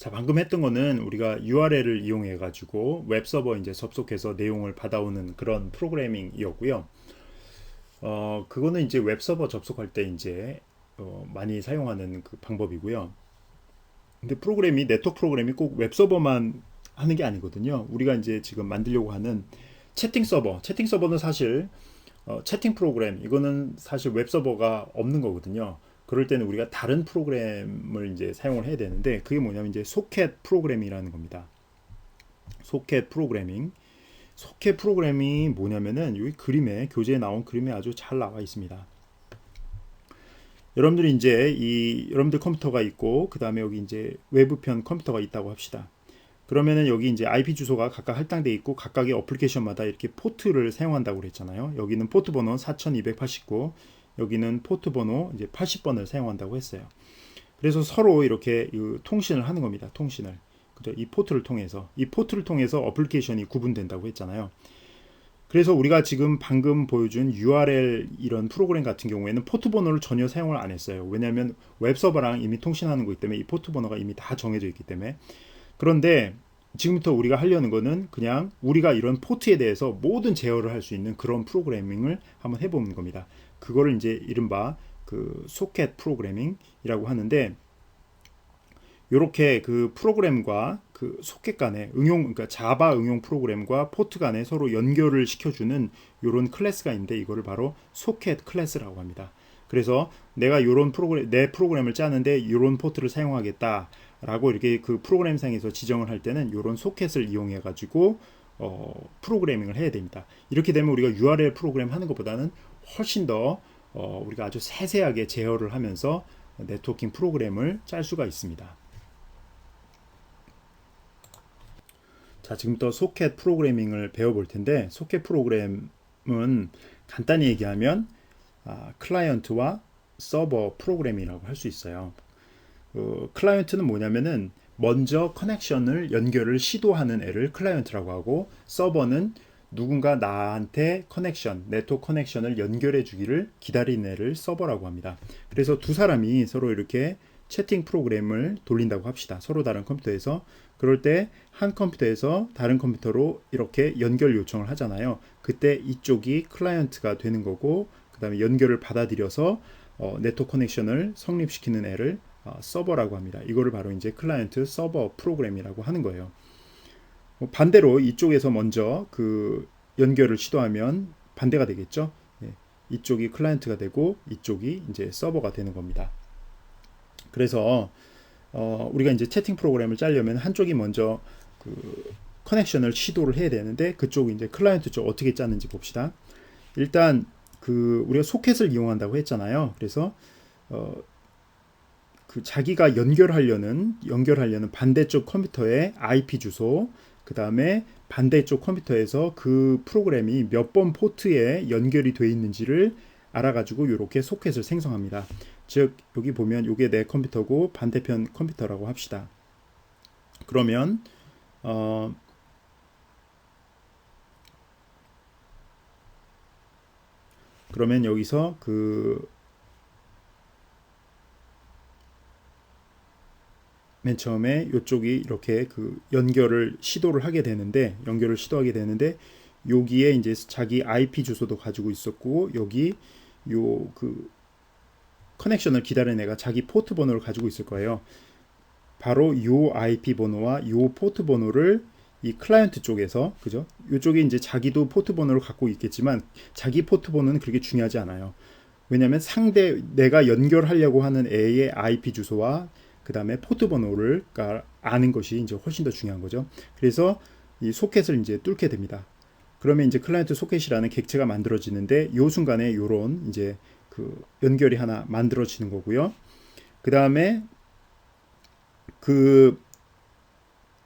자, 방금 했던 거는 우리가 URL을 이용해 가지고 웹서버 이제 접속해서 내용을 받아오는 그런 프로그래밍이었고요. 그거는 이제 웹서버 접속할 때 이제 많이 사용하는 그 방법이고요. 근데 프로그램이 네트워크 프로그램이 꼭 웹서버만 하는 게 아니거든요. 우리가 이제 지금 만들려고 하는 채팅 서버는 사실 채팅 프로그램 이거는 사실 웹서버가 없는 거거든요. 그럴 때는 우리가 다른 프로그램을 이제 사용을 해야 되는데 그게 뭐냐면 이제 소켓 프로그램이라는 겁니다. 소켓 프로그래밍. 소켓 프로그램이 뭐냐면은 여기 그림에 교재에 나온 그림에 아주 잘 나와 있습니다. 여러분들이 이제 여러분들 컴퓨터가 있고 그 다음에 여기 이제 외부편 컴퓨터가 있다고 합시다. 그러면은 여기 이제 IP 주소가 각각 할당돼 있고 각각의 어플리케이션마다 이렇게 포트를 사용한다고 그랬잖아요. 여기는 포트 번호 4289, 여기는 포트 번호 이제 80번을 사용한다고 했어요. 그래서 서로 이렇게 통신을 하는 겁니다. 통신을. 그죠? 이 포트를 통해서 어플리케이션이 구분된다고 했잖아요. 그래서 우리가 지금 방금 보여준 URL 이런 프로그램 같은 경우에는 포트 번호를 전혀 사용을 안 했어요. 왜냐하면 웹서버랑 이미 통신하는 거기 때문에 이 포트 번호가 이미 다 정해져 있기 때문에. 그런데 지금부터 우리가 하려는 거는 그냥 우리가 이런 포트에 대해서 모든 제어를 할 수 있는 그런 프로그래밍을 한번 해보는 겁니다. 그거를 이제 이른바 그 소켓 프로그래밍이라고 하는데, 이렇게 그 프로그램과 그 소켓 간의 그러니까 자바 응용 프로그램과 포트 간에 서로 연결을 시켜주는 이런 클래스가 있는데 이거를 바로 소켓 클래스라고 합니다. 그래서 내가 이런 내 프로그램을 짜는데 이런 포트를 사용하겠다라고 이렇게 그 프로그램상에서 지정을 할 때는 이런 소켓을 이용해 가지고 프로그래밍을 해야 됩니다. 이렇게 되면 우리가 URL 프로그램 하는 것보다는 훨씬 더 우리가 아주 세세하게 제어를 하면서 네트워킹 프로그램을 짤 수가 있습니다. 자, 지금부터 소켓 프로그래밍을 배워볼 텐데, 소켓 프로그램은 간단히 얘기하면 클라이언트와 서버 프로그램이라고 할 수 있어요. 클라이언트는 뭐냐면은 먼저 커넥션을 연결을 시도하는 애를 클라이언트라고 하고, 서버는 누군가 나한테 네트워크 커넥션을 연결해 주기를 기다리는 애를 서버라고 합니다. 그래서 두 사람이 서로 이렇게 채팅 프로그램을 돌린다고 합시다. 서로 다른 컴퓨터에서. 그럴 때 한 컴퓨터에서 다른 컴퓨터로 이렇게 연결 요청을 하잖아요. 그때 이쪽이 클라이언트가 되는 거고, 그 다음에 연결을 받아들여서 네트워크 커넥션을 성립시키는 애를 서버라고 합니다. 이거를 바로 이제 클라이언트 서버 프로그램이라고 하는 거예요. 반대로 이쪽에서 먼저 그 연결을 시도하면 반대가 되겠죠. 네. 이쪽이 클라이언트가 되고 이쪽이 이제 서버가 되는 겁니다. 그래서 우리가 이제 채팅 프로그램을 짜려면 한쪽이 먼저 그 커넥션을 시도를 해야 되는데 그쪽이 이제 클라이언트 쪽 어떻게 짜는지 봅시다. 일단 그 우리가 소켓을 이용한다고 했잖아요. 그래서 그 자기가 연결하려는 반대쪽 컴퓨터의 IP 주소, 그 다음에 반대쪽 컴퓨터에서 그 프로그램이 몇 번 포트에 연결이 되어 있는지를 알아가지고 이렇게 소켓을 생성합니다. 즉 여기 보면 이게 내 컴퓨터고 반대편 컴퓨터라고 합시다. 그러면 여기서 그 맨 처음에 이쪽이 이렇게 그 연결을 시도하게 되는데 여기에 이제 자기 IP 주소도 가지고 있었고 여기 요 그 커넥션을 기다리는 애가 자기 포트 번호를 가지고 있을 거예요. 바로 요 IP 번호와 요 포트 번호를 이 클라이언트 쪽에서, 그죠? 이쪽에 이제 자기도 포트 번호를 갖고 있겠지만 자기 포트 번호는 그렇게 중요하지 않아요. 왜냐하면 내가 연결하려고 하는 애의 IP 주소와 그 다음에 포트 번호를 아는 것이 이제 훨씬 더 중요한 거죠. 그래서 이 소켓을 이제 뚫게 됩니다. 그러면 이제 클라이언트 소켓이라는 객체가 만들어지는데 요 순간에 요런 이제 그 연결이 하나 만들어지는 거고요. 그 다음에 그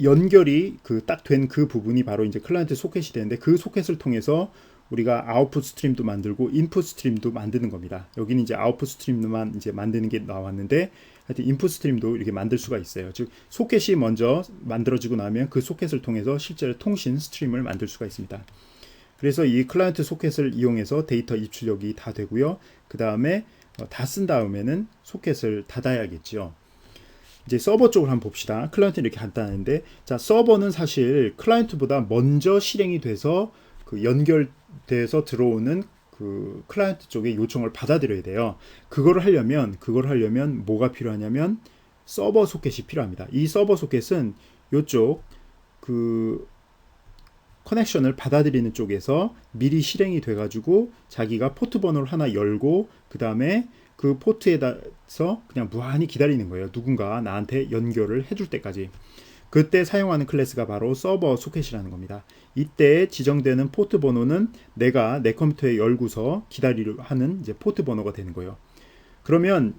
연결이 그 딱 된 그 부분이 바로 이제 클라이언트 소켓이 되는데 그 소켓을 통해서 우리가 아웃풋 스트림도 만들고 인풋 스트림도 만드는 겁니다. 여기는 이제 아웃풋 스트림만 이제 만드는 게 나왔는데 하여튼 인풋 스트림도 이렇게 만들 수가 있어요. 즉 소켓이 먼저 만들어지고 나면 그 소켓을 통해서 실제로 통신 스트림을 만들 수가 있습니다. 그래서 이 클라이언트 소켓을 이용해서 데이터 입출력이 다 되고요. 그 다음에 다 쓴 다음에는 소켓을 닫아야겠죠. 이제 서버 쪽을 한번 봅시다. 클라이언트는 이렇게 간단한데, 자, 서버는 사실 클라이언트보다 먼저 실행이 돼서 그 연결돼서 들어오는 그 클라이언트 쪽의 요청을 받아들여야 돼요. 그거를 하려면 뭐가 필요하냐면 서버 소켓이 필요합니다. 이 서버 소켓은 이쪽 그 커넥션을 받아들이는 쪽에서 미리 실행이 돼가지고 자기가 포트 번호를 하나 열고 그 다음에 그 포트에다서 그냥 무한히 기다리는 거예요. 누군가 나한테 연결을 해줄 때까지. 그때 사용하는 클래스가 바로 서버 소켓이라는 겁니다. 이때 지정되는 포트 번호는 내가 내 컴퓨터에 열고서 기다리려 하는 이제 포트 번호가 되는 거예요. 그러면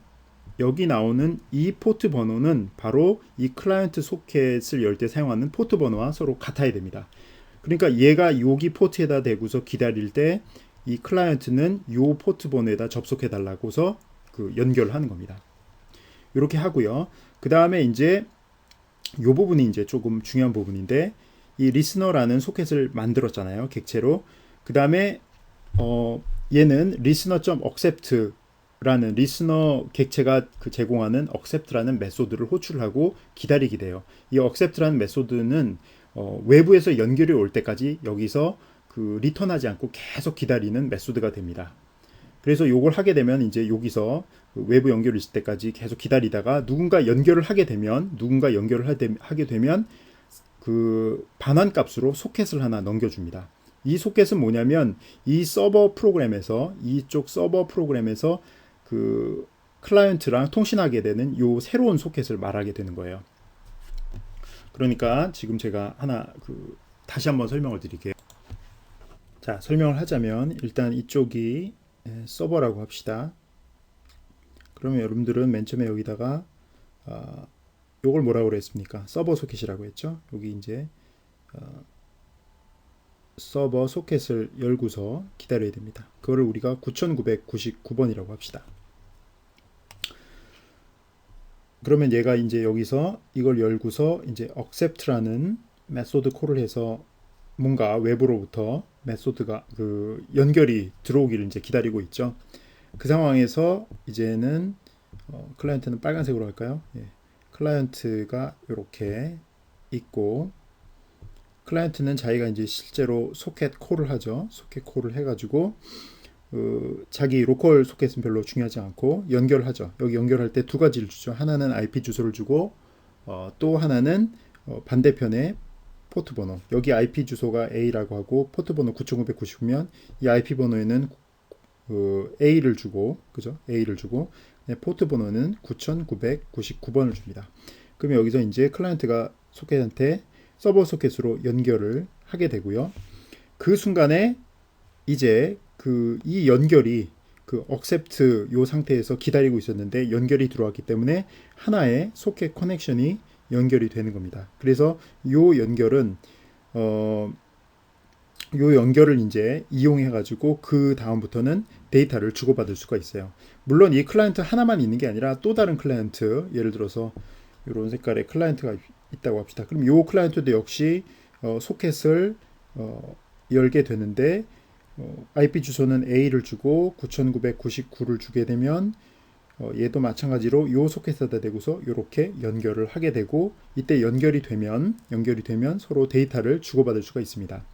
여기 나오는 이 포트 번호는 바로 이 클라이언트 소켓을 열 때 사용하는 포트 번호와 서로 같아야 됩니다. 그러니까 얘가 여기 포트에다 대고서 기다릴 때 이 클라이언트는 요 포트 번호에다 접속해 달라고서 그 연결을 하는 겁니다. 이렇게 하고요. 그 다음에 이제 요 부분이 이제 조금 중요한 부분인데, 이 리스너라는 소켓을 만들었잖아요, 객체로. 그 다음에 얘는 listener.accept라는 리스너 객체가 그 제공하는 accept라는 메소드를 호출하고 기다리게 돼요. 이 accept라는 메소드는 외부에서 연결이 올 때까지 여기서 그 리턴하지 않고 계속 기다리는 메소드가 됩니다. 그래서 요걸 하게 되면 이제 여기서 그 외부 연결이 있을 때까지 계속 기다리다가 누군가 연결을 하게 되면 그 반환 값으로 소켓을 하나 넘겨줍니다. 이 소켓은 뭐냐면 이 서버 프로그램에서 이쪽 서버 프로그램에서 그 클라이언트랑 통신하게 되는 요 새로운 소켓을 말하게 되는 거예요. 그러니까 지금 제가 하나 다시 한번 설명을 드릴게요. 자, 설명을 하자면 일단 이쪽이 서버라고 합시다. 그러면 여러분들은 맨 처음에 여기다가 요걸 뭐라고 그랬습니까? 서버 소켓이라고 했죠. 여기 이제 서버 소켓을 열고서 기다려야 됩니다. 그거를 우리가 9999번이라고 합시다. 그러면 얘가 이제 여기서 이걸 열고서 이제 accept라는 메소드 콜을 해서 뭔가 외부로부터 메소드가 그 연결이 들어오기를 이제 기다리고 있죠. 그 상황에서 이제는 클라이언트는 빨간색으로 할까요? 예. 클라이언트가 이렇게 있고, 클라이언트는 자기가 이제 실제로 소켓 콜을 하죠. 소켓 콜을 해가지고 자기 로컬 소켓은 별로 중요하지 않고 연결하죠. 여기 연결할 때 두 가지를 주죠. 하나는 IP 주소를 주고 또 하나는 반대편에 포트 번호. 여기 IP 주소가 A라고 하고 포트 번호 9999면 이 IP 번호에는 A를 주고, 그죠? A를 주고 포트 번호는 9999번을 줍니다. 그러면 여기서 이제 클라이언트가 소켓한테 서버 소켓으로 연결을 하게 되고요. 그 순간에 이제 이 연결이 accept 요 상태에서 기다리고 있었는데 연결이 들어왔기 때문에 하나의 소켓 커넥션이 연결이 되는 겁니다. 그래서 요 연결은 요 연결을 이제 이용해 가지고 그 다음부터는 데이터를 주고받을 수가 있어요. 물론 이 클라이언트 하나만 있는 게 아니라 또 다른 클라이언트, 예를 들어서 이런 색깔의 클라이언트가 있다고 합시다. 그럼 요 클라이언트도 역시 소켓을 열게 되는데 IP 주소는 A를 주고 9999를 주게 되면 얘도 마찬가지로 요 소켓에다 대고서 이렇게 연결을 하게 되고, 이때 연결이 되면 서로 데이터를 주고받을 수가 있습니다.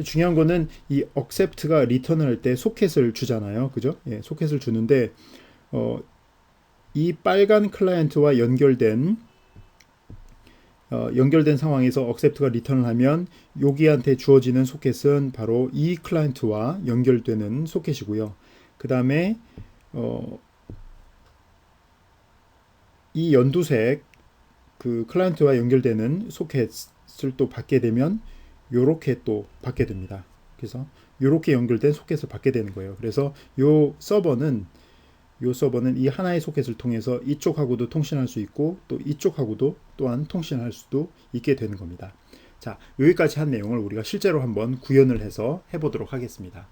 중요한 거는 이 accept가 리턴을 할 때 소켓을 주잖아요. 그죠? 예, 소켓을 주는데 이 빨간 클라이언트와 연결된 상황에서 accept가 리턴을 하면 여기한테 주어지는 소켓은 바로 이 클라이언트와 연결되는 소켓이고요. 그 다음에 이 연두색 그 클라이언트와 연결되는 소켓을 또 받게 되면 요렇게 또 받게 됩니다. 그래서 요렇게 연결된 소켓을 받게 되는 거예요. 그래서 요 서버는 이 하나의 소켓을 통해서 이쪽하고도 통신할 수 있고 또 이쪽하고도 또한 통신할 수도 있게 되는 겁니다. 자, 여기까지 한 내용을 우리가 실제로 한번 구현을 해서 해보도록 하겠습니다.